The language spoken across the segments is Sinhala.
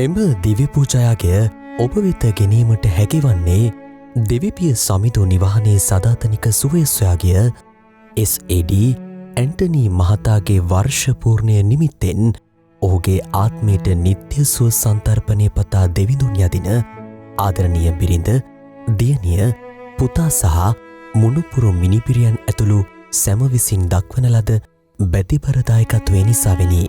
මෙම දිව්‍ය පූජායාගය ඔබ වෙත ගැනීමට හැකිවන්නේ දෙවිපිය සමිඳු නිවහනේ සදාතනික සුවය සොයාගිය SAD ඇන්ටනී මහතාගේ වර්ෂපූර්ණය නිමිත්තෙන් ඔහුගේ ආත්මයට නිත්‍ය සුව සන්තර්පණය පතා දෙවිඳුන් යදින ආදරණීය බිරිඳ, දියණිය, පුතා සහ මුණුපුරු මිනිපිරියන් ඇතුළු සැම විසින් දක්වන ලද බැතිබර දායකත්වය නිසාවෙනි.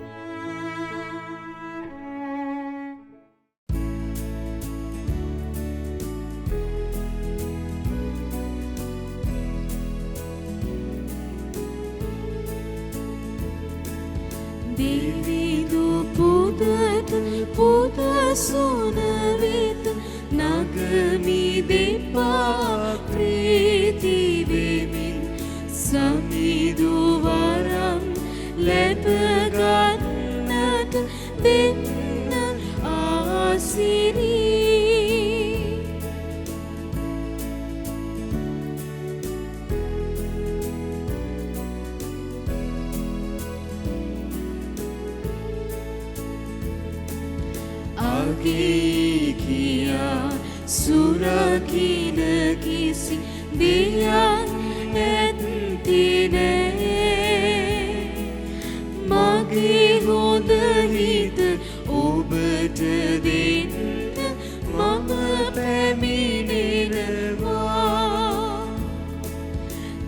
සුනවිත නගමි දෙපා ප්‍රීති වෙමින් සමිඳු වරම් ලැබ ගන්නට දෙන්න ආසිරී කියා සුරකින කිසි දෙයක් නැතිනේ මගේ හොඳ හිත ඔබට දෙන්න මම පැමිණෙනවා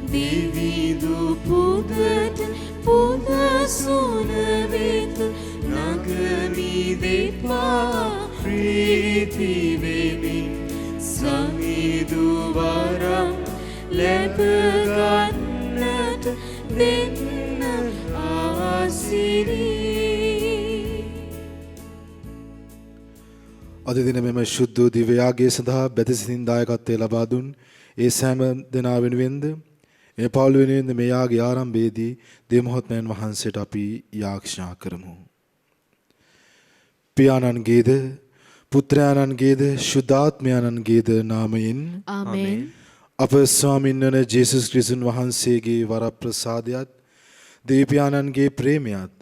දෙවිදු පුදට පුද සුන වෙත නගමි දෙපා ප්‍රීති වෙමින් සමිඳු වරම් ලැබ ගන්නට දෙන්න ආසිරී. අද දින මෙම ශුද්ධ දිව්‍ය යාගය සඳහා බැතිසිතින් දායකත්වය ලබා දුන් ඒ සෑම දෙනා වෙනුවෙන්ද මේ පවුල වෙනුවෙන්ද මේ යාගය ආරම්භයේදී දෙවියන් වහන්සේට අපි යාඥා කරමු. පියාණන්ගේද පුත්‍රයාණන්ගේද ශුද්ධාත්මයාණන්ගේද නාමයෙන් ආමේන්. අප ස්වාමින් වන ජේසුස් ක්‍රිස්තුන් වහන්සේගේ වරප්‍රසාදයත් දෙවියන්ගේ ප්‍රේමයත්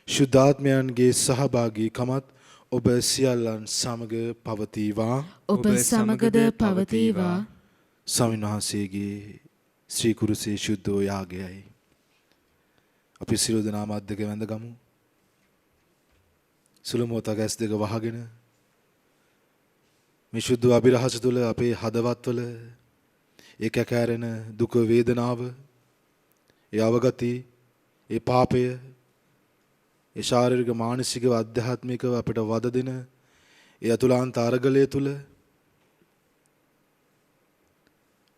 ශුද්ධාත්මයන්ගේ සහභාගීකමත් ඔබ සියල්ලන් සමග පවතිවා. ඔබ සමගද පවතිවා. ස්වාමින් වහන්සේගේ ශ්‍රී කුරුසේ ශුද්ධෝ යාගයයි. අපි සියලු දෙනාම අද්දක වැඳගමු. සුළු මොහොතක් ඇස් දෙක වහගෙන මේ ශුද්ධ අභිරහස තුළ අපේ හදවත්වල ඒ කැකෑරෙන දුක වේදනාව, ඒ අවගති, ඒ පාපය, ඒ ශාරීරික මානසිකව අධ්‍යාත්මිකව අපිට වද දෙන ඒ අතුලාන්ත අරගලය තුළ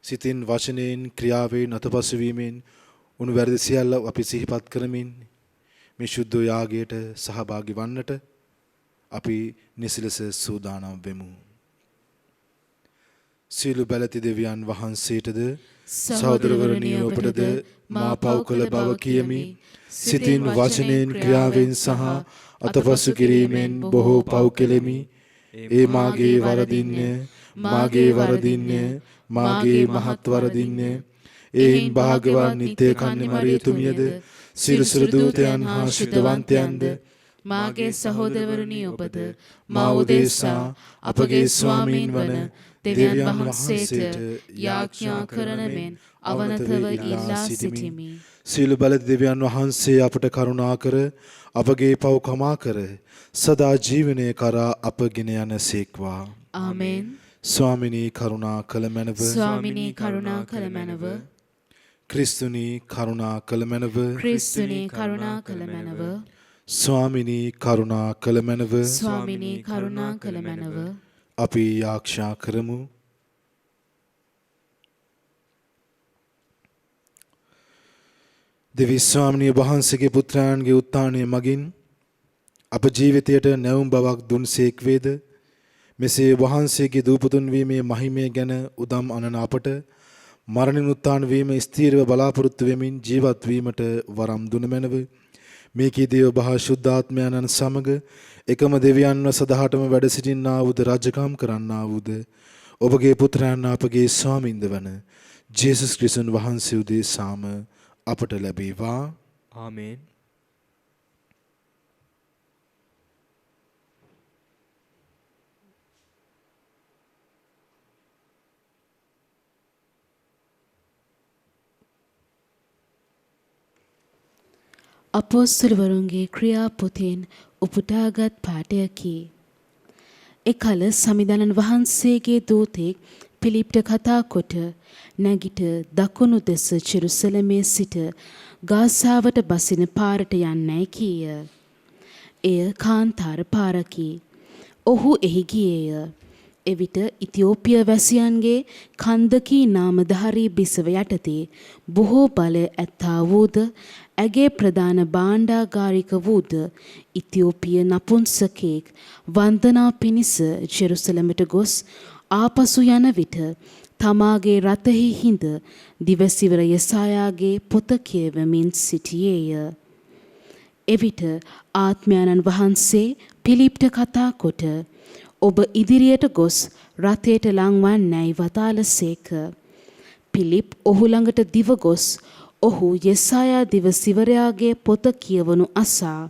සිතින් වචනයෙන් ක්‍රියාවෙන් අතපසු වීමෙන් උණු වැරදි සියල්ල අපි සිහිපත් කරමින් මේ ශුද්ධ යාගයට සහභාගී වන්නට අපි නිසලස සූදානම් වෙමු. සියලු බැලති දෙවියන් වහන්සේටද සහෝදරවරුනි ඔබටද මා පව් කළ බව කියමි. සිතින් වචනයෙන් ක්‍රියාවෙන් සහ අතපසු කිරීමෙන් බොහෝ පව් කෙලෙමි. ඒ මාගේ වරදින්නේ මාගේ මහත් වරදින්නේ. එයින් භාග්‍යවත් නිත්‍ය කන්‍ය මරියතුමියද සියලු දූතයන් හා ශුද්ධවන්තයන්ද මාගේ සහෝදරවරුනි ඔබද මා උදෙසා අපගේ ස්වාමීන් වන දෙවියන් වහන්සේට යාඥා කරන මෙන් අවනතව ඉල්ලා සිටිමි. සියලු බල දෙවියන් වහන්සේ අපට කරුණා කර අපගේ පව් කමා කර සදා ජීවනයේ කරා අපගෙන යනසේක්වා. ආමේන්. ස්වාමිනී කරුණා කළ මැනව. ස්වාමිනී කරුණා කළ මැනව. ක්‍රිස්තුනී කරුණා කළ මැනව. ක්‍රිස්තුනී කරුණා කළ මැනව. ස්වාමිනී කරුණා කළ මැනව. ස්වාමිනී කරුණා කළ මැනව. අපි යාඥා කරමු. දෙවි ස්වාමිනී වහන්සේගේ පුත්‍රයන්ගේ උත්ථානය මගින් අප ජීවිතයට නැවුම් බවක් දුන්සේක් වේද මෙසේ වහන්සේගේ දූපතුන් වීමේ මහිමය ගැන උදම් අනන අපට මරණින් උත්ථාන වීම ස්ථීරව බලාපොරොත්තු වෙමින් ජීවත් වීමට වරම් දුන මැනව. මේකීදී ඔබ හා ශුද්ධාත්මයන්න් සමග එකම දෙවියන්ව සදාටම වැඩ සිටින්නා වූද රාජකම් කරන්නා වූද ඔබගේ පුත්‍රයන් අපගේ ස්වාමින්ද වන ජේසුස් ක්‍රිස්තුන් වහන්සේ උදෙසාම අපට ලැබේවා. ආමේන්. අපෝස්තලවරුන්ගේ ක්‍රියාපොතෙන් උපුටාගත් පාඨයකි. එකල සමිඳානන් වහන්සේගේ දූතෙක් පිලිප්ට කතා කොට නැගිට දකුණු දෙස ජෙරුසලමේ සිට ගාසාවට බසින පාරට යන්නයි කීය. එය කාන්තාර පාරකි. ඔහු එහි ගියේය. එවිට ඉතිෝපිය වැසියන්ගේ කන්දකී නාමධාරී බිසව යටතේ බොහෝ බලය ඇත්තා වූද ඇගේ ප්‍රධාන භාණ්ඩාගාරික වූද ඉතිෝපිය නපුංසකෙක් වන්දනා පිණිස ජෙරුසලමට ගොස් ආපසු යන විට තමාගේ රථෙහි හිඳ දිවසිවර යසායාගේ පොත කියවමින් සිටියේය. එවිට ආත්මයන්න් වහන්සේ පිලිප්ට කතා කොට ඔබ ඉදිරියට ගොස් රථයට ලංවන්නැයි වදාළසේක. පිලිප් ඔහු ළඟට දිව ගොස් ඔහු යෙසායා දිවසිවරයාගේ පොත කියවනු අසා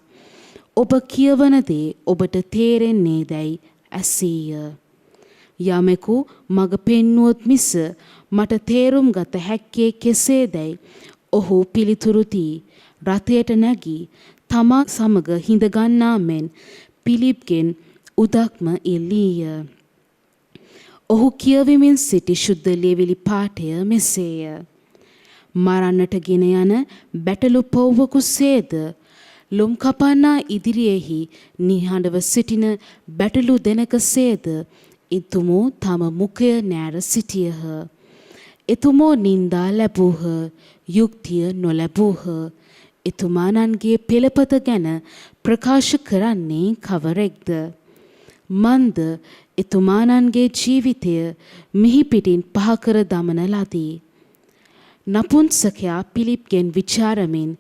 ඔබ කියවන දේ ඔබට තේරෙන්නේ දැයි ඇසීය. යමෙකු මග පෙන්වුවොත් මිස මට තේරුම් ගත හැක්කේ කෙසේදැයි ඔහු පිළිතුරු දී රථයට නැගී තමා සමග හිඳගන්නා මෙන් පිලිප්ගෙන් උදක්ම ඉල්ලීය. ඔහු කියවමින් සිටි ශුද්ධ ලියවිලි පාඨය මෙසේය. මරන්නට ගෙන යන බැටළු පොව්වකුසේද ලොම් කපන්නා ඉදිරියේහි නිහඬව සිටින බැටළු දෙනකසේද එතුමෝ තම මුඛය නෑර සිටියහ. එතුමෝ නින්දා ලැබූහ, යුක්තිය නොලැබූහ. එතුමානන්ගේ පෙළපත ගැන ප්‍රකාශ කරන්නේ කවරෙක්ද? මන්ද එතුමානන්ගේ ජීවිතය මිහිපිටින් පහකර දමන ලදී. නපුංසකයා පිලිප්ගෙන් විචාරමින්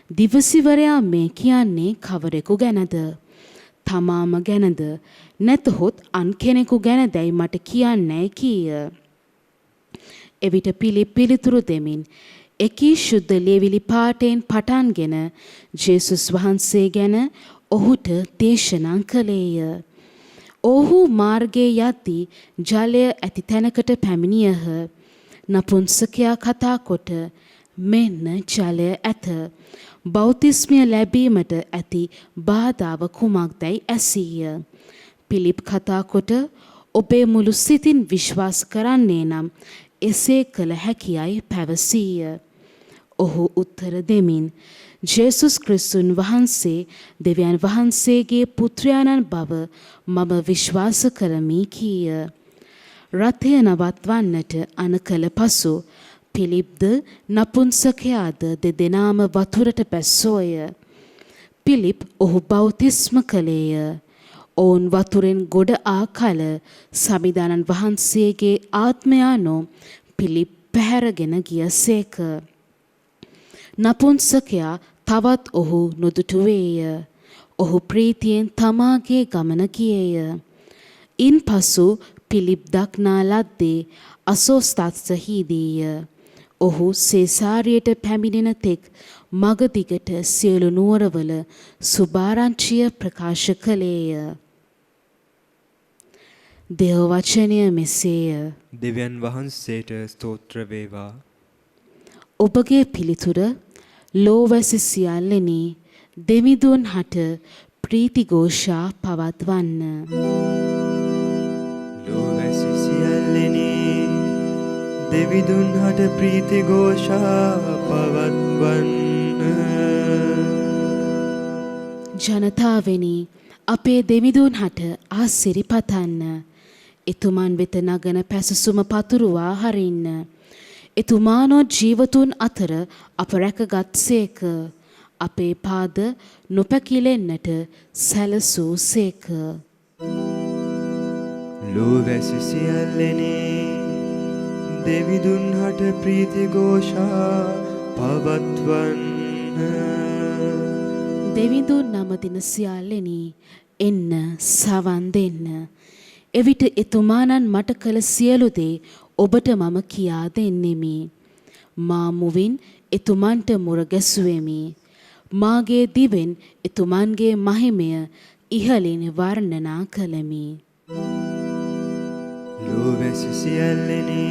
දිවසිවරයා මේ කියන්නේ කවරෙකු ගැනද? තමාම ගැනද නැතහොත් අන් කෙනෙකු ගැනදැයි මට කියන්නැයි කීය. එවිට පිලිප් පිළිතුරු දෙමින් එකී ශුද්ධ ලියවිලි පාඨයෙන් පටන්ගෙන ජේසුස් වහන්සේ ගැන ඔහුට දේශනා කළේය. ඔහු මාර්ගයේ යද්දී ජලය ඇති තැනකට පැමිණියහ. නපුංසකයා කතා කොට මෙන්න ජලය ඇත. බෞතිස්මය ලැබීමට ඇති බාධාව කුමක්දැයි ඇසීය. පිලිප් කතා කොට ඔබේ මුළු සිතින් විශ්වාස කරන්නේ නම් එසේ කළ හැකියයි පැවසීය. ඔහු උත්තර දෙමින් ජේසුස් ක්‍රිස්තුන් වහන්සේ දෙවියන් වහන්සේගේ පුත්‍රයාණන් බව මම විශ්වාස කරමි කීය. රථය නවත්වන්නට අන කළ පසු පිලිප්ද නපුංසකයාද දෙදෙනාම වතුරට බැස්සෝය. පිලිප් ඔහු බෞතිස්ම කළේය. ඔවුන් වතුරෙන් ගොඩ ආ කල සමිඳානන් වහන්සේගේ ආත්මයානෝ පිලිප් පැහැරගෙන ගියසේක. නපුංසකයා තවත් ඔහු නොදුටුවේය. ඔහු ප්‍රීතියෙන් තමාගේ ගමන ගියේය. ඉන් පසු පිලිප් දක්නා ලද්දේ අසෝස්තත්සහිදීය. ඔහු සේසාරියට පැමිණෙන තෙක් මගදිගට සියලු නුවරවල සුභාරංචිය ප්‍රකාශ කළේය. දේව වචනය මෙසේය. දෙවියන් වහන්සේට ස්තෝත්‍ර වේවා. ඔබගේ පිළිතුර ලෝවැසි සියල්ලෙනි දෙවිඳුන් හට ප්‍රීතිഘോഷා පවත්වන්න. ලෝවැසි සියල්ලෙනි දෙවිඳුන් හට ප්‍රීතිഘോഷා පවත්වන්න. ජනතාවෙනි අපේ දෙවිඳුන් හට ආසිරි පතන්න. එතුමන් වෙත නගන පැසසුම පතුරුවා හරින්න. එතුමානෝ ජීවතුන් අතර අප රැකගත්සේක. අපේ පාද නොපැකිලෙන්නට සැලසූ සේක. ලෝවැසි සියල්ලෙනි දෙවිඳුන් හට ප්‍රීතිഘോഷා පවත්වන්න. දෙවිඳුන් නමදින සියල්ලෙනි එන්න සවන් දෙන්න. එවිට එතුමානන් මට කළ සියලු දේ ඔබට මම කියා දෙන්නෙමි. මා මුවින් එතුමන්ට මුර ගැසුවෙමි. මාගේ දිවෙන් එතුමන්ගේ මහිමය ඉහළින් වර්ණනා කළෙමි. ලෝවැසි සියල්ලෙනි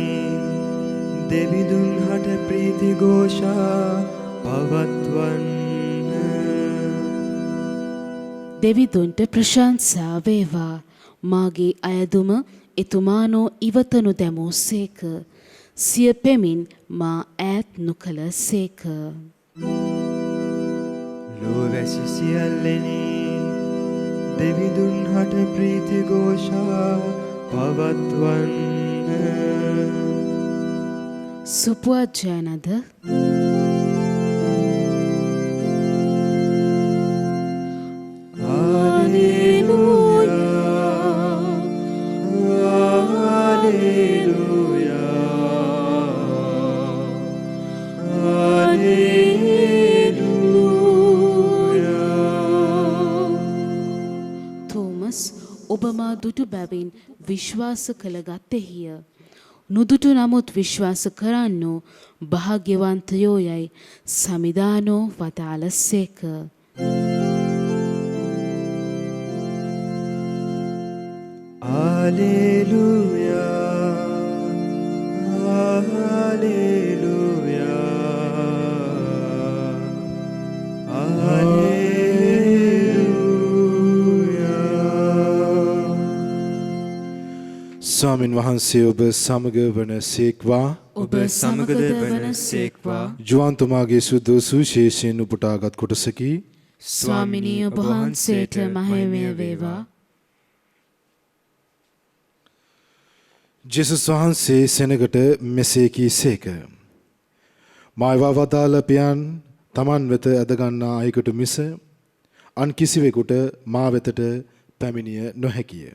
දෙවිඳුන් හට ප්‍රීතිഘോഷා පවත්වන්න. දෙවිදුන්ට ප්‍රශංසා වේවා. මාගේ අයදුම එතුමානෝ ඉවතනු දැමූසේක. සිය පෙමින් මා ඈත් නොකළ සේක. ලෝවැසි සියල්ලෙනි දෙවිදුන් හට ප්‍රීති ഘോഷා පවත්වන්න. සුපුවත් ජයනද ඔබ මා දුටු බැවින් විශ්වාස කළ ගත්තෙහිය. නුදුටු නමුත් විශ්වාස කරන්නෝ භාග්‍යවන්තයෝ යයි සමිදානෝ වදාළසේක. Alleluia, Alleluia, Alleluia. ස්වාමින් වහන්සේ ඔබ සමග වන සේක්වා. ඔබ සමගද වන සේක්වා. ජුවන්තුමාගේ සුදු සුවිශේෂයෙන් උපුටාගත් කොටසකි. ස්වාමිනී ඔබ වහන්සේට මහිමය වේවා. ජේසුස් වහන්සේ සෙනගට මෙසේ කීසේක. මායවා වදාළ පියන් තමන් වෙත ඇදගන්නා අයෙකුට මිස අන් කිසිවෙකුට මා වෙතට පැමිණිය නොහැකිය.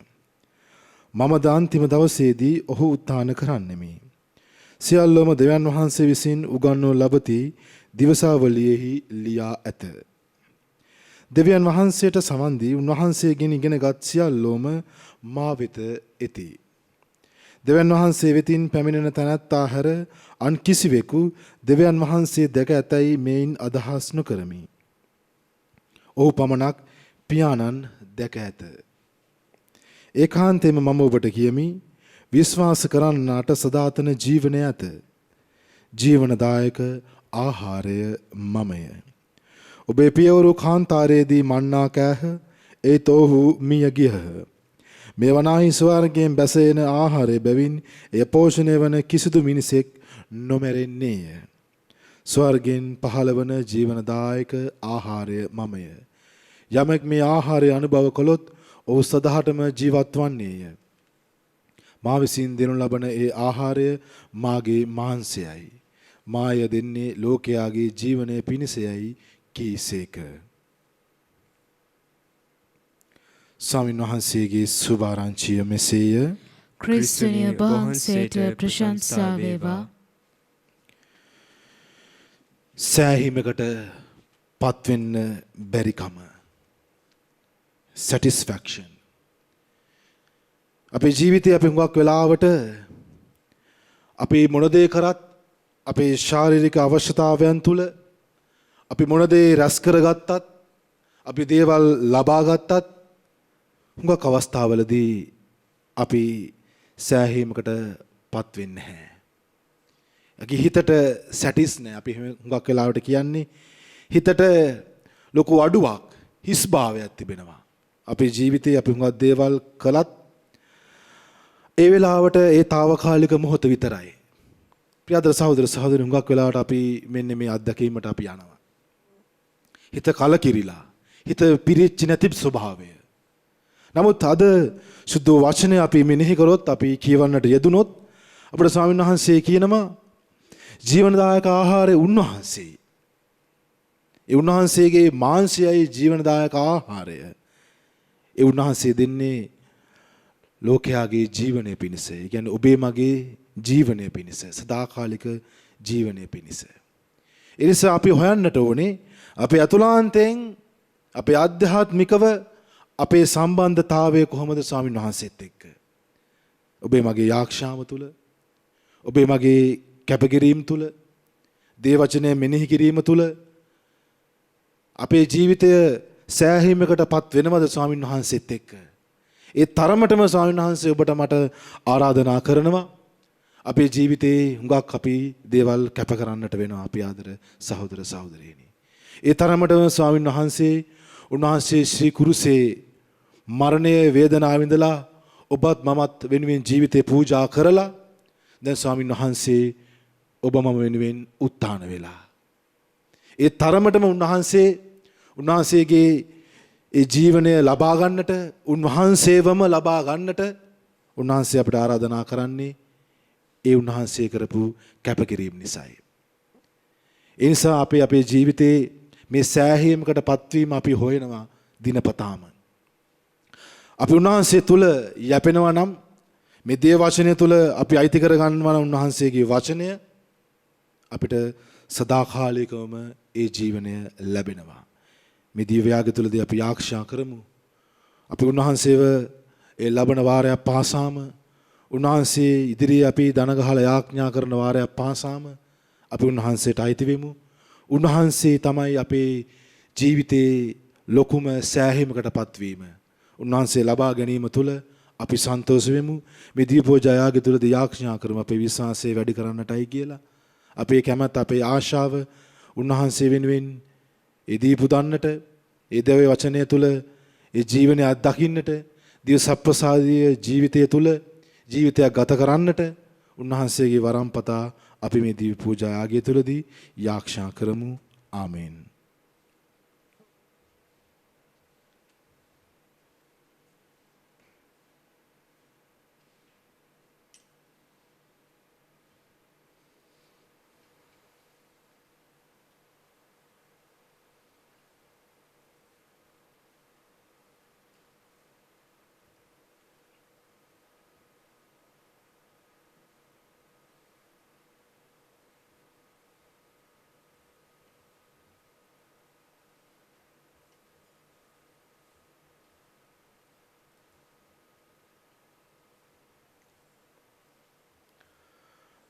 මම ද අන්තිම දවසේදී ඔහු උත්ථාන කරන්නෙමි. සියල්ලම දෙවියන් වහන්සේ විසින් උගන්වනු ලබති දිවසාවලියෙහි ලියා ඇත. දෙවියන් වහන්සේට සමන් දී උන්වහන්සේගෙන් ඉගෙනගත් සියල්ලෝම මා වෙත එති. දෙවියන් වහන්සේ වෙතින් පැමිණෙන තැනැත්තා හැර අන් කිසිවෙකු දෙවියන් වහන්සේ දැක ඇතැයි මෙයින් අදහස් නොකරමි. ඔහු පමණක් පියාණන් දැක ඇත. ඒකාන්තයෙන්ම මම ඔබට කියමි, විශ්වාස කරන්නාට සදාතන ජීවනය ඇත. ජීවනදායක ආහාරය මමය. ඔබේ පියවරු කාන්තාරයේදී මන්නා කෑහ, ඒත් ඔහු මිය ගියහ. මේ වනාහි ස්වර්ගයෙන් බැසෙන ආහාරය බැවින් එය පෝෂණය වන කිසිදු මිනිසෙක් නොමැරෙන්නේය. ස්වර්ගයෙන් පහළ වන ජීවනදායක ආහාරය මමය. යමෙක් මේ ආහාරය අනුභව කළොත් ඔහු සදාටම ජීවත් වන්නේය. මා විසින් දෙනු ලබන ඒ ආහාරය මාගේ මාංශයයි. මාය දෙන්නේ ලෝකයාගේ ජීවනය පිණිසයයි කීසේක. ස්වාමීන් වහන්සේගේ සුභාරංචිය මෙසේය. ක්‍රිස්තුනිය වහන්සේට ප්‍රශංසා වේවා. සෑහීමකට පත්වෙන්න බැරිකම. satisfaction. අපේ ජීවිතේ අපි හුඟක් වෙලාවට අපි මොන දේ කරත් අපේ ශාරීරික අවශ්‍යතාවයන් තුල අපි මොන දේ රැස් කරගත්තත් අපි දේවල් ලබා ගත්තත් හුඟක් අවස්ථාවලදී අපි සෑහීමකට පත් වෙන්නේ නැහැ. අගේ හිතට සැටිස් නැහැ. අපි හුඟක් වෙලාවට කියන්නේ හිතට ලොකු අඩුවක්, හිස්භාවයක් තිබෙනවා. අපේ ජීවිතේ අපි හුඟක් දේවල් කළත් ඒ වෙලාවට ඒ తాවකාලික මොහොත විතරයි. ප්‍රියදර සහෝදර සහෝදරි, හුඟක් වෙලාවට අපි මෙන්න මේ අත්දැකීමට අපි යනවා. හිත කලකිරිලා, හිත පිරිච්ච නැති ස්වභාවය. නමුත් අද සුද්ධ වචනය අපි මෙනෙහි කරොත්, අපි කියවන්නට යෙදුනොත් අපේ ස්වාමීන් වහන්සේ කියනවා ජීවනදායක ආහාරය උන්වහන්සේ. ඒ උන්වහන්සේගේ මාංශයයි ජීවනදායක ආහාරය. ඒ උන්වහන්සේ දෙන්නේ ලෝකයාගේ ජීවනය පිණිස. ඒ කියන්නේ ඔබේ මගේ ජීවනය පිණිස, සදාකාලික ජීවනය පිණිස. ඒ නිසා අපි හොයන්නට ඕනේ අපේ අතුලාන්තයෙන් අපේ ආධ්‍යාත්මිකව අපේ සම්බන්ධතාවය කොහොමද ස්වාමීන් වහන්සේත් එක්ක. ඔබේ මගේ යාක්ෂාව තුල, ඔබේ මගේ කැපකිරීම තුල, දේවචනය මෙනෙහි කිරීම තුල අපේ ජීවිතය සෑහීමකටපත් වෙනවද ස්වාමීන් වහන්සේත් එක්ක. ඒ තරමටම ස්වාමීන් වහන්සේ ඔබට මට ආරාධනා කරනවා. අපේ ජීවිතේ හුඟක් අපි දේවල් කැප කරන්නට වෙනවා අපි ආදර සහෝදර සහෝදරියනි. ඒ තරමටම ස්වාමීන් වහන්සේ උන්වහන්සේ ශ්‍රී කුරුසේ මරණය වේදනාව විඳලා ඔබත් මමත් වෙනුවෙන් ජීවිතේ පූජා කරලා දැන් ස්වාමින් වහන්සේ ඔබ මම වෙනුවෙන් උත්ථාන වෙලා. ඒ තරමටම උන්වහන්සේගේ ඒ ජීවනය ලබා ගන්නට උන්වහන්සේවම ලබා ගන්නට උන්වහන්සේ අපට ආරාධනා කරන්නේ ඒ උන්වහන්සේ කරපු කැපකිරීම නිසායි. ඒ නිසා අපේ ජීවිතේ මේ සෑහීමකට පත්වීම අපි හොයනවා දිනපතාම. අපි උන්වහන්සේ තුල යැපෙනවා නම් මේ දේව වචනය තුල අපි අයිති කර ගන්නවා නම් උන්වහන්සේගේ වචනය අපිට සදාකාලිකවම ඒ ජීවනය ලැබෙනවා. මේ දිව්‍යයාග තුලදී අපි ආරක්ෂා කරමු. අපි උන්වහන්සේව ඒ ලබන වාරයක් පාසාම උන්වහන්සේ ඉදිරියේ අපි දන ගහලා යාඥා කරන වාරයක් පාසාම අපි උන්වහන්සේට අයිති වෙමු. උන්වහන්සේ තමයි අපේ ජීවිතේ ලොකුම සෑහීමකටපත් වීම. උන්වහන්සේ ලබා ගැනීම තුළ අපි සන්තෝෂ වෙමු. මේ දීපෝජා යාගය තුලදී යාඥා කරමු අපේ විශ්වාසය වැඩි කරන්නටයි කියලා. අපේ කැමැත්ත අපේ ආශාව උන්වහන්සේ වෙනුවෙන් ඒ දීපු දන්නට ඒ දේව වචනය තුල ඒ ජීවනය අත්දකින්නට දිව සප්‍රසාදීය ජීවිතය තුල ජීවිතයක් ගත කරන්නට උන්වහන්සේගේ වරම්පතා අපි මේ දීප පූජා යාගය තුලදී යාඥා කරමු. ආමේන්.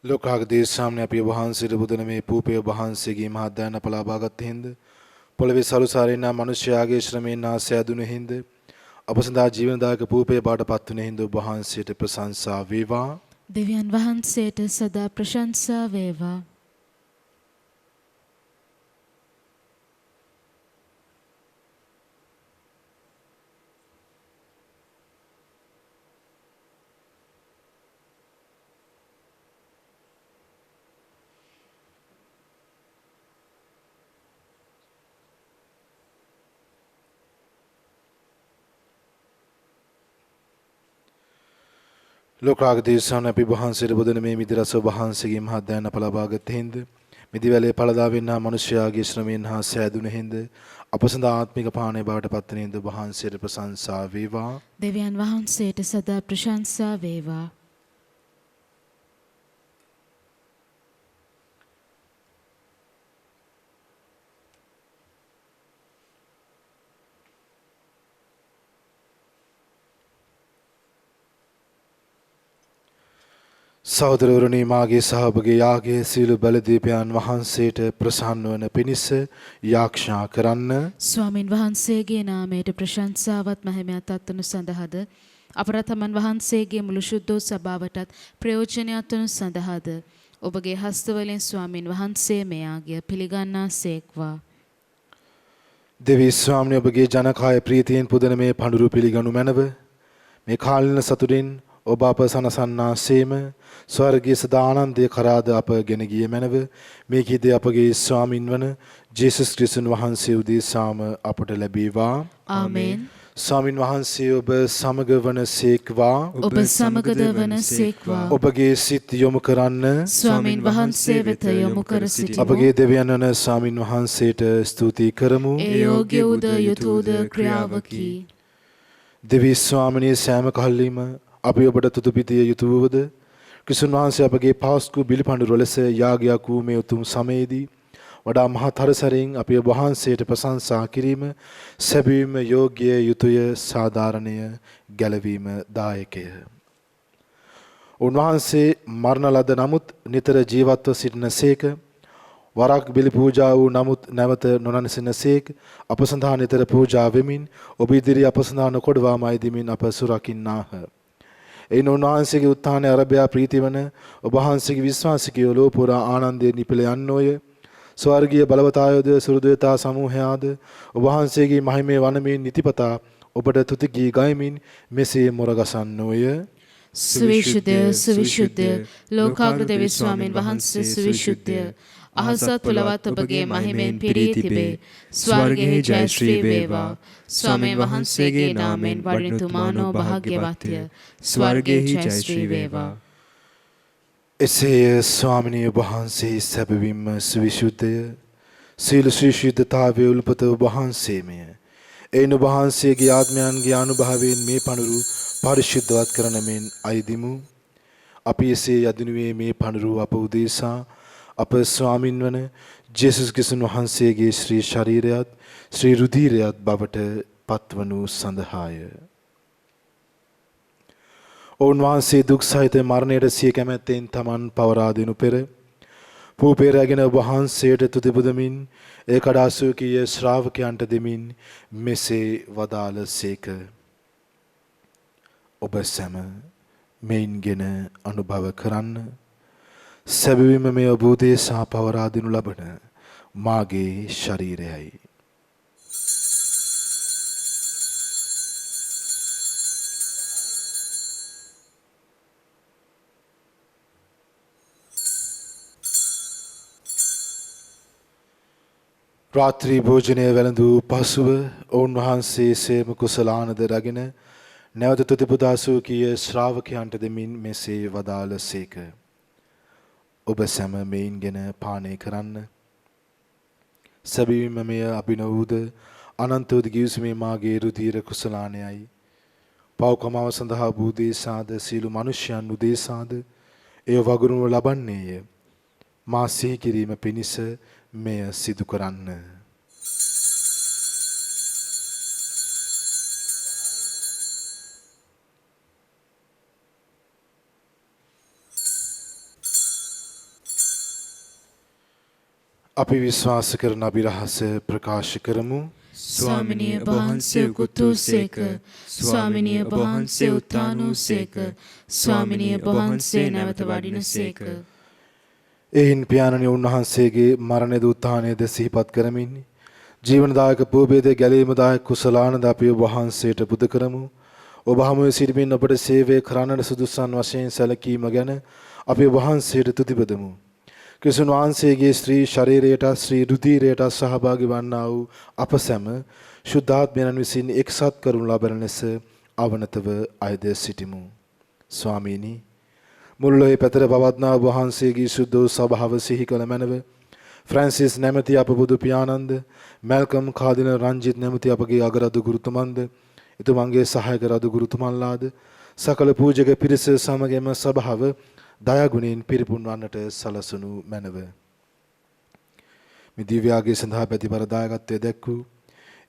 ලෝකාගදී සාමනේ අපි වහන්සේට බුදුන මේ පූපේ වහන්සේගේ මහා දාන පලාබාගත් හිඳ පොළවේ සරුසාරින්න මිනිස්යාගේ ශ්‍රමයෙන් ආසය දුන හිඳ අප සඳහා ජීවනදායක පූපේ බාටපත් වුන හිඳ වහන්සේට ප්‍රශංසා වේවා. දෙවියන් වහන්සේට සදා ප්‍රශංසා වේවා. ලෝකාගදී සාමනේ අපි වහන්සේට බුදුන මේ මිදිරස වහන්සේගේ මහා දාන පලාබාගත් හිඳ මිදිවැලේ පළදාවෙන් හා මිනිස්යාගේ ශ්‍රමයෙන් හා සෑදුන හිඳ අප සඳහා ආත්මික පානය බවට පත් වන හිඳ වහන්සේට ප්‍රශංසා වේවා. දෙවියන් වහන්සේට සදා ප්‍රශංසා වේවා. සහෝදරවරුනි මාගේ සහභාගී යාගයේ සීල බලදීපයන් වහන්සේට ප්‍රසන්න වන පිණිස යාඥා කරන්න. ස්වාමින් වහන්සේගේ නාමයට ප්‍රශංසාවත් මහිමයත් අත්වනු සඳහාද අපරතමන් වහන්සේගේ මුළු ශුද්ධ සභාවටත් ප්‍රයෝජනයක් වනු සඳහාද ඔබගේ හස්තවලින් ස්වාමින් වහන්සේ මේ යාගය පිළිගන්නා සේක්වා. දෙවි ස්වාමීන් ඔබගේ ජනකාය ප්‍රීතියෙන් පුදන මේ පඬුරු පිළිගනු මැනව. මේ කාලින සතුටින් ඔබ අප සනසන්නාසේම ස්වර්ගීය සදා ආනන්දය කරාද අප ගෙන ගිය මැනව. මේකීදී අපගේ ස්වාමින් වන ජේසුස් ක්‍රිස්තුන් වහන්සේ උදෙසාම අපට ලැබේවා. ආමේන්. ස්වාමින් වහන්සේ ඔබ සමග වන සේක්වා. ඔබ සමගද වන සේක්වා. ඔබගේ සිත් යොමු කරන්න ස්වාමින් වහන්සේ වෙත යොමු කර සිටිමු. අපගේ දෙවියන් වන ස්වාමින් වහන්සේට ස්තුති කරමු. ඒ යෝග්‍ය උද යුතුයද ක්‍රියාවකි. දෙවි ස්වාමිනේ සෑම කල්ලිම අපි ඔබට තුතු පිටිය යුතුයවද ක්‍රිස්තුන් වහන්සේ අපගේ පාස්කු බිලිපඬුර ලෙස යාගයක් වූ මේ උතුම් සමයේදී වඩා මහත් හරසරින් අපි වහන්සේට ප්‍රශංසා කිරීම සැබවින්ම යෝග්‍ය යුතුය සාධාරණය ගැලවීම දායකය. උන්වහන්සේ මරණ ලද නමුත් නිතර ජීවත්ව සිටිනසේක වරක් බිලි පූජා වූ නමුත් නැවත නොනැසෙනසේක අප සඳහා නිතර පූජා වෙමින් ඔබ ඉදිරි අප සඳහා නොකොඩවාමයි දෙමින් අප සුරකින්නාහ. එයින් උන්වහන්සේගේ උත්ථානයේ අරබයා ප්‍රීති වන ඔබ වහන්සේගේ විශ්වාසිකයෝ ලෝ පුරා ආනන්දයෙන් නිපිල යන්නෝය. ස්වර්ගීය බලවතායෝද සුරුදේතා සමූහයාද ඔබ වහන්සේගේ මහිමේ වනමින් නිතිපතා ඔබට තුති ගී ගයමින් මෙසේ මොරගසන්නෝය. සුවිශුද්ධ සුවිශුද්ධ ලෝකාග්‍ර දෙවි ස්වාමීන් වහන්සේ සුවිශුද්ධ අහසත් පුලවත් ඔබගේ මහිමෙන් පිරී තිබේ. ස්වර්ගයේ ජය ශ්‍රී වේවා. ස්වාමීන් වහන්සේගේ නාමයෙන් වඩිනතුමානෝ භාග්‍යවත්ය. ස්වර්ගයේ ජය ශ්‍රී වේවා. එසේය ස්වාමිනී වහන්සේ සැබවින්ම සවිශුද්ධය. සීල ශ්‍රීශුද්ධතාවයේ උල්පත වහන්සේමය. එයින් වහන්සේගේ ආත්මයන්ගේ අනුභවයෙන් මේ පණුරු පරිශුද්ධවත් කරන මෙන් අයිදිමු. අපි එසේ යදිනුවේ මේ පණුරු අප උදෙසා අප ස්වාමින් වන ජේසුස් ක්‍රිස්තුන් වහන්සේගේ ශ්‍රී ශරීරයත් ශ්‍රී රුධිරයත් බවට පත්වනු සඳහාය. ඔවුන් වහන්සේ දුක් සහිත මරණයට සිය කැමැත්තෙන් තමන් පවරා දෙනු පෙර පූපේ රැගෙන වහන්සේට තුති පුදමින් ඒ කඩාසුකීය ශ්‍රාවකයන්ට දෙමින් මෙසේ වදාළසේක. ඔබ සැම මෙයින්ගෙන අනුභව කරන්න. සැබවින්ම මේ ඔබ උදෙසා පවරා දෙනු ලබන මාගේ ශරීරයයි. රාත්‍රී භෝජනය වැළඳූ පසුව ඔවුන් වහන්සේ සේම කුසලානද රැගෙන නැවත තුතිපුදාසූ කීය ශ්‍රාවකයන්ට දෙමින් මෙසේ වදාළසේක. ඔබ සැම මෙයින්ගෙන පානය කරන්න. සැබවින්ම මෙය අභිනවූද අනන්ත වූ ගිවිසුමේ මාගේ රුධිර කුසලානයයි. පව්කමාව සඳහා බුදේසාද සියලු මනුෂ්‍යයන් උදෙසාද එය වගුරුව ලබන්නේය. මා සිහි කිරීම පිණිස මෙය සිදු කරන්න. අපි විශ්වාස කරන අභිරහස ප්‍රකාශ කරමු. ස්වාමිනිය වහන්සේ උතුසේක. ස්වාමිනිය වහන්සේ උත්තානෝසේක. ස්වාමිනිය වහන්සේ නැවත වඩිනසේක. එයින් පියාණනි උන්වහන්සේගේ මරණයද උත්ථානයද සිහිපත් කරමින් ජීවනදායක පූබේද ගැලීමදායක කුසලානද අපි වහන්සේට පුද කරමු. ඔබ හමුවේ සිටමින් ඔබට සේවය කරන්නට සුදුසන් වශයෙන් සැලකීම ගැන අපි වහන්සේට තුතිපදමු. ක්‍රිස්තුන් වහන්සේගේ ශ්‍රී ශරීරයට ශ්‍රී රුධිරයට සහභාගී වන්නා වූ අප සැම ශුද්ධාත්මයන් විසින් එක්සත් කරනු ලබන ලෙස අවනතව අයද සිටිමු. ස්වාමීනි මුල්ලොවේ පැතර පවත්නා වහන්සේගේ සුද්ධ සභාව සිහි කළ මැනව ෆ්‍රැන්සිස් නැමැති අප බුදු පියාණන්ද මැල්කම් කාදින රංජිත් නැමැති අපගේ අගරදු ගුරුතුමන්ද එතුමන්ගේ සහායක රදු ගුරුතුමන්ලාද සකල පූජක පිරිස සමගම සභාව දයාගුණයෙන් පිරිපුන් වන්නට සලසනු මැනව. මේ දිව්‍යාගය සඳහා ප්‍රතිපර දායකත්වය දැක්වූ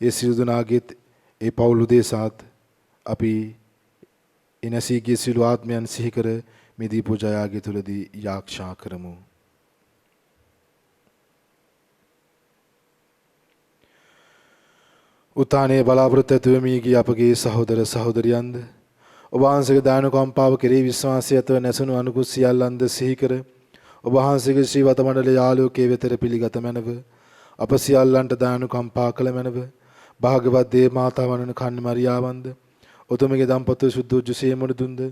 ඒ සියලු දෙනාගේත් ඒ පවුල් උදෙසාත් අපි ඉනසීගේ සියලු ආත්මයන් සිහි කර මේ දී පූජායාගය තුලදී යාක්ෂා කරමු. උතානේ බලාපොරොත්තු ඇතුවමී ගිය අපගේ සහෝදර සහෝදරියන්ද ඔබ වහන්සේගේ දානකම්පාව කෙරෙහි විශ්වාසය ඇතව නැසුණු අනුකුත් සියල්ලන්ද සිහි කර ඔබ වහන්සේගේ ශ්‍රී වත මණ්ඩලයේ ආලෝකයේ වෙතර පිළිගත මැනව අප සියල්ලන්ට දානකම්පා කළ මැනව භාග්‍යවත් දේ මාතාවණන් කන්නේ මරියාවන්ද උතුමගේ දම්පත සුද්ධ ජොසේ මුනිදුන්ද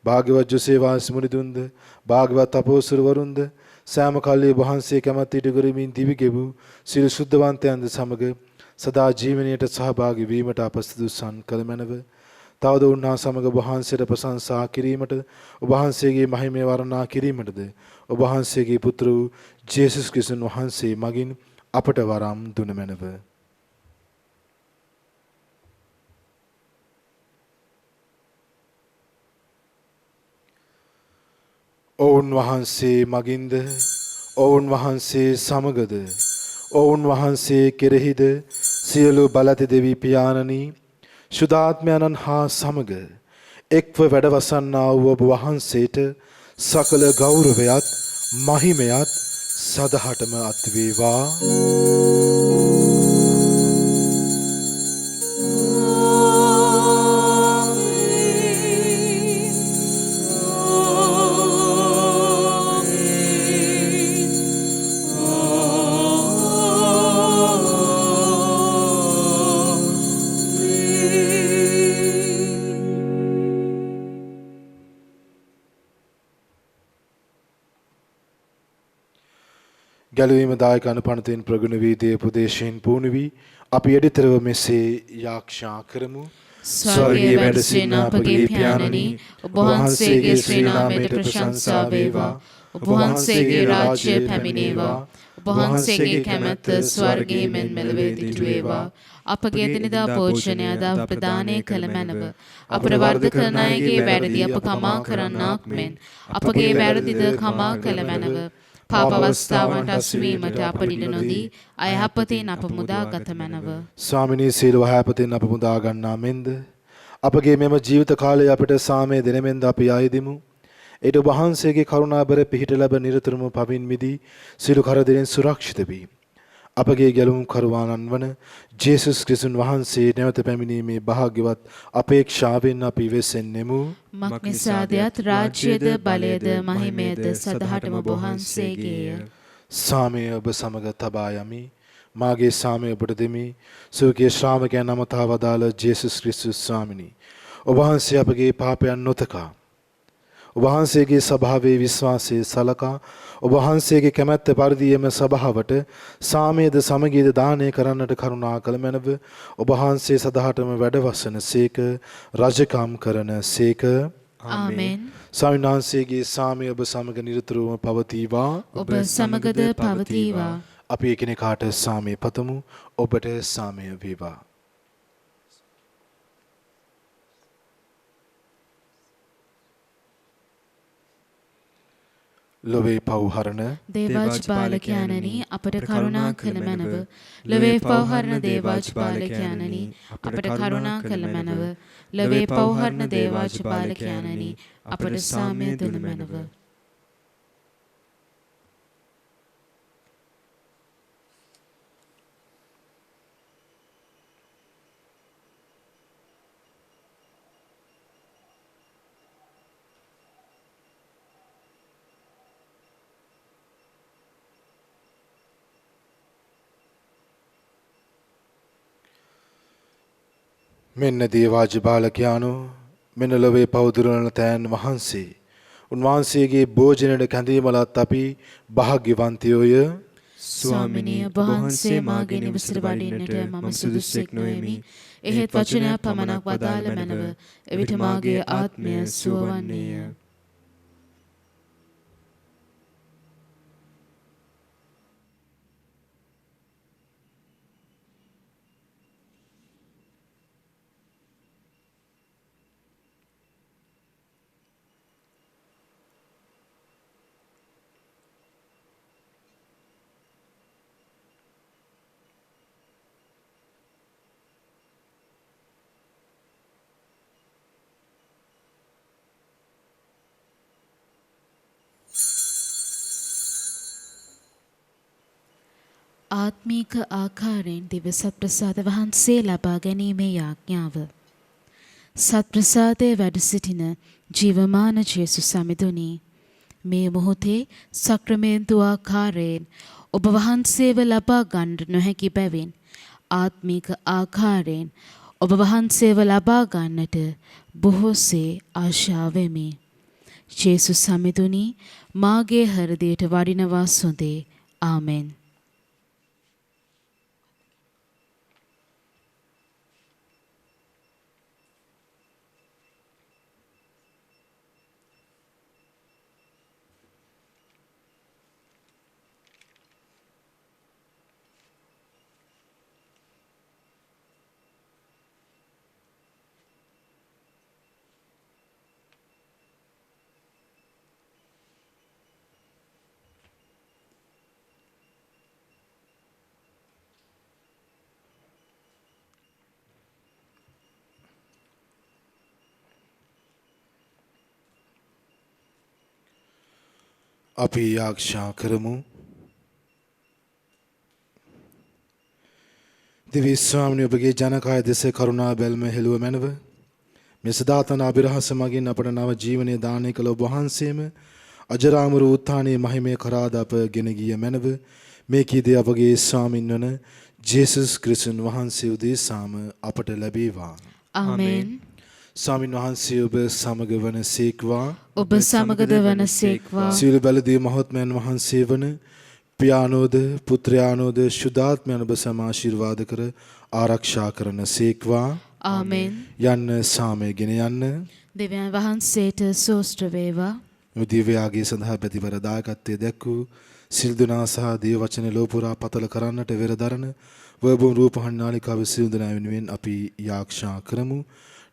භාග්‍යවත් ජොසේ වාස් මුනිදුන්ද භාග්‍යවත් අපෝස්තල වරුන්ද සෑම කල්ලි වහන්සේ කැමැති ඉටු කරමින් දිවි ගෙවූ සියලු සුද්ධවන්තයන්ද සමග සදා ජීවනයට සහභාගී වීමට අප සුදුසන් කළ මැනව තවද උන්වහන්සේ සමග වහන්සේට ප්‍රශංසා කිරීමට ඔබ වහන්සේගේ මහිමය වර්ණනා කිරීමටද ඔබ වහන්සේගේ පුත්‍ර වූ ජේසුස් ක්‍රිස්තුන් වහන්සේ මගින් අපට වරම් දුන මැනව. ඔවුන් වහන්සේ මගින්ද ඔවුන් වහන්සේ සමගද ඔවුන් වහන්සේ කෙරෙහිද සියලු බලති දෙවි පියාණනි ශුද්ධාත්මයන්න් හා සමග එක්ව වැඩවසන්නා වූ ඔබ වහන්සේට සකල ගෞරවයත් මහිමයත් සදහටම අත්වේවා. ගැලවීම දායක අනුපනතෙන් ප්‍රගුණ වී දේපු දේශයෙන් පුහුණු වී අපි යටිතරව මෙසේ යාක්ෂා කරමු. ස්වර්ගයේ වැඩ සිටින අපගේ පියාණනි, ඔබ වහන්සේගේ ශ්‍රී නාමයට ප්‍රශංසා වේවා. ඔබ වහන්සේගේ රාජ්‍යය පැමිණේවා. ඔබ වහන්සේගේ කැමැත්ත ස්වර්ගයේ මෙන් මෙලොවේ සිදු වේවා. අපගේ දිනදා භෝජනය අද අප ප්‍රදානය කළ මැනව. අපට වරද කරන අයගේ වැරදි අප කමා කරන්නාක් මෙන් අපගේ වැරදිද කමා කළ මැනව. පාප අවස්ථාවට අසුවීමට අප ඉඩ නොදී අයහපතෙන් අප මුදාගත මැනව. ස්වාමිනී සීල වහපතෙන් අප මුදා ගන්නා මෙන්ද අපගේ මෙම ජීවිත කාලය අපට සාමය දෙන මෙන්ද අපි ආයදිමු. ඒට වහන්සේගේ කරුණාබර පිහිට ලැබ නිරතුරුම පවින් මිදී සියලු කරදරෙන් සුරක්ෂිත වී අපගේ ගැලවුම් කරුවාණන් වන ජේසුස් ක්‍රිස්තුන් වහන්සේ නැවත පැමිණීමේ භාග්‍යවත් අපේක්ෂාවෙන් අපි වෙසෙන්නෙමු. මක්නිසාදයත් රාජ්‍යද බලයද මහිමයද සදහටම ඔබ වහන්සේගේය. සාමය ඔබ සමග තබා යමි. මාගේ සාමය ඔබට දෙමි. සුවකීය ශ්‍රාවකයන් අමතා වදාළ ජේසුස් ක්‍රිස්තුස් ස්වාමිනී, ඔබ වහන්සේ අපගේ පාපයන් නොතකා ඔබ වහන්සේගේ ස්වභාවයේ විශ්වාසයේ සලකා ඔබ වහන්සේගේ කැමැත්ත පරිදියම සභාවට සාමයේද සමගියද දානය කරන්නට කරුණා කළ මැනව. ඔබ වහන්සේ සදහටම වැඩවසන සේක, රජකම් කරන සේක. ආමෙන්. ස්වාමීන් වහන්සේගේ සාමය ඔබ සමග නිරතුරුවම පවතිවා. ඔබ සමගද පවතිවා. අපි එකිනෙකාට සාමය පතමු. ඔබට සාමය වේවා. ලොවේ පව්හරණ දේවාජ්පාලකයාණනි අපට කරුණා කළ මැනව. ලොවේ පව්හරණ දේවාජ්පාලකයාණනි අපට කරුණා කළ මැනව. ලොවේ පව්හරණ දේවාජ්පාලකයාණනි අපට සාමය දුන මැනව. මෙන්න දේවාජ බාලකයාණෝ, මෙන්න ලොවේ පවුදුරන තෑන් වහන්සේ. උන්වහන්සේගේ භෝජනයට කැඳීමලත් අපි භාග්‍යවන්තයෝය. ස්වාමිනිය, ඔබ වහන්සේ මාගේ නිවසට වඩින්නට මම සුදුස්සෙක් නොවෙමි. එහෙත් වචනයක් පමණක් වදාළ මැනව. එවිට මාගේ ආත්මය සුවවන්නේය. ආත්මීක ආකාරයෙන් දිව්‍ය සත්ප්‍රසාද වහන්සේ ලබා ගැනීමේ යාඥාව. සත්ප්‍රසාදයේ වැඩ සිටින ජීවමාන ජේසුස් සමිඳුනි, මේ මොහොතේ සක්‍රමේන්තු ආකාරයෙන් ඔබ වහන්සේව ලබා ගන්න නොහැකි බැවින් ආත්මීක ආකාරයෙන් ඔබ වහන්සේව ලබා ගන්නට බොහෝසේ ආශාව වෙමි. ජේසුස් සමිඳුනි, මාගේ හෘදයට වඩිනවා සොඳේ. ආමෙන්. අපි යාක්ෂා කරමු. දිව්‍ය ස්වාමිනී, ඔබගේ ජනකාය දෙස කරුණා බැල්ම හෙළුව මැනව. මේ සදාතන අභිරහස මගින් අපට නව ජීවනය දානය කළ ඔබ වහන්සේම අජරාමර උත්ථානයේ මහිමය කරාද අප ගෙන ගිය මැනව. මේ කීදේ අපගේ ස්වාමින් වන ජේසුස් ක්‍රිස්තුන් වහන්සේ උදෙසාම අපට ලැබේවා. ආමෙන්. ස්වාමින් වහන්සේ ඔබ සමග වනසේක්වා. ඔබ සමගද වනසේක්වා. සියලු බැලදී මහත්මයන් වහන්සේ වන පියානෝද පුත්‍රයානෝද ශුද්ධාත්මයන් ඔබ සම ආශිර්වාද කර ආරක්ෂා කරන සේක්වා. ආමෙන්. යන්න සාමයගෙන යන්න. දෙවියන් වහන්සේට සෝස්ත්‍ර වේවා. දිව්‍යයාගේ සඳහා ප්‍රතිපර දායකත්වයේ දැක්වූ සිල්දුනා සහ දේව වචන ලෝපුරා පතල කරන්නට වෙරදරන වර්බුම් රූපහණ්ණාලිකාවේ සිල්දුනා වෙනුවෙන් අපි යාක්ෂා කරමු.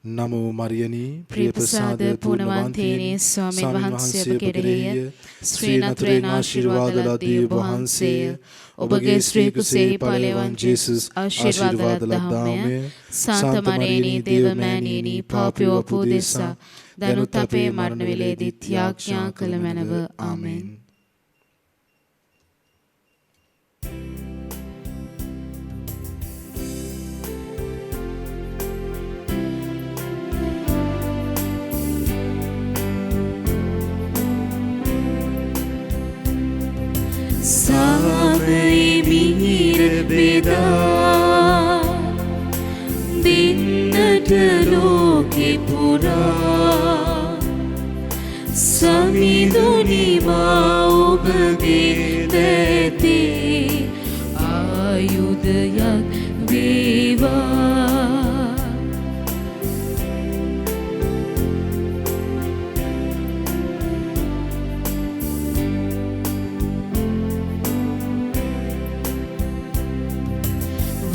නමෝ මරියනී ප්‍රියප්‍රසාද පුණවන්තේනේ ස්වාමීන් වහන්සේ ඔබ කෙරෙහිය ශ්‍රී නතරේන ආශිර්වාද ලදී ඔබ වහන්සේය. ඔබගේ ශ්‍රී කුසෙහි ඵලයන් ජේසුස් ආශිර්වාද ලද්දාමය. සාන්ත මරියනී දේව මෑණියනි පාපියෝ උපදෙසා දනුත් අපේ මරණ වේලේදීත් යාඥා කළ මැනව. ආමෙන්. सामय मीर बेदा दिन्नट लोके पुरा समिदुनि माओबगे देते आयुधයක් වේවා.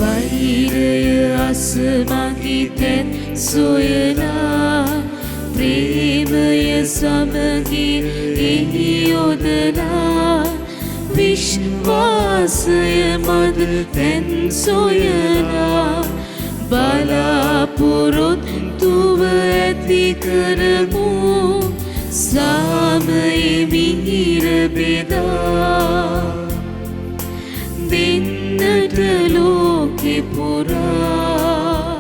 වෛරය අසමගිතෙන් සොයලා ප්‍රේමය සමගි එහි යොදලා විශ්වාසය මද තැන් සොයලා බලාපොරොත්තුව ඇති කරමු සාමය මිහිර බෙදා දෙන්නට ලෝකෙ පුරා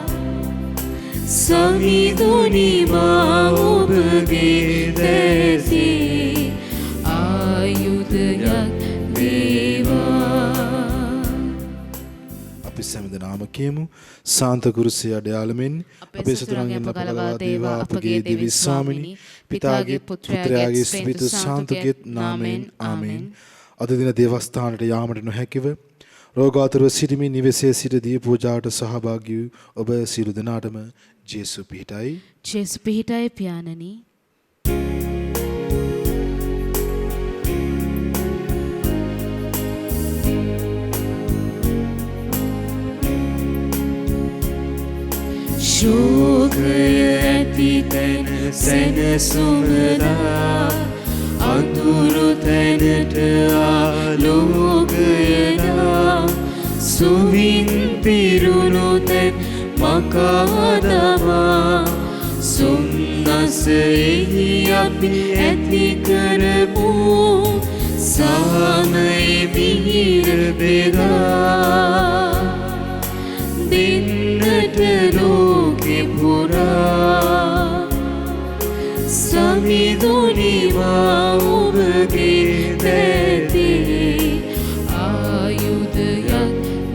සමිඳුනි මා ඔබගේ දැසේ ආයුධයක් වේවා. අපි සෑමදෙනාම කියමු සාන්ත කුරුසේ අඩයාලමින් අපේ සතුරන්ගෙන් අප ගලවා දේවා අපගේ දිව්‍ය ස්වාමිනී පිතාගේ පුත්‍රයාගේ ස්පිරිතු සාන්තගේ නාමයෙන් ආමෙන්. අද දින දේවස්ථානට යාමට නොහැකිව රෝගාතුරව සිටිමින් නිවසේ සිට දී පූජාවට සහභාගී වූ ඔබ සියලු දෙනාටම ජේසු පිහිටයි. ජේසු පිහිටයි පියාණනි. ශෝකය ඇති තැන සැනසුමදා අඳුරු තැනට ආලෝකයදා සුවින් පිරුණු තැන් මකාදමා සුන්නසෙහි අපි ඇති කරමු සාමය මිහිර බෙදා දෙන්නට ලෝකෙ පුරා සමිඳුනි මා ඔබගේ දැතේ ආයුධයක්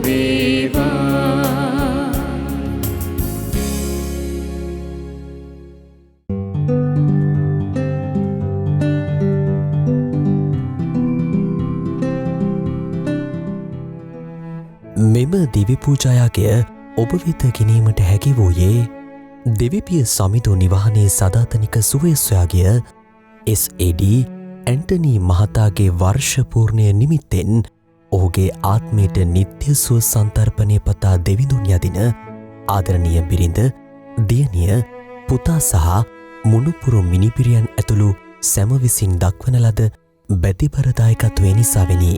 වේවා. මෙම දිවි පූජායාගය ඔබ වෙත ගෙනීමට හැකි වූයේ දෙවිපිය සමිඳු නිවහනේ සදාතනික සුවය සොයාගිය SAD ඇන්ටනී මහතාගේ වර්ෂපූර්ණය නිමිත්තෙන් ඔහුගේ ආත්මයට නිත්‍ය සුව සන්තර්පණය පතා දෙවිඳුන් යදින ආදරණීය බිරිඳ දියණිය පුතා සහ මුණුපුරු මිනිපිරියන් ඇතුළු සැම විසින් දක්වන ලද බැතිපරදායකත්වය නිසාවෙනි.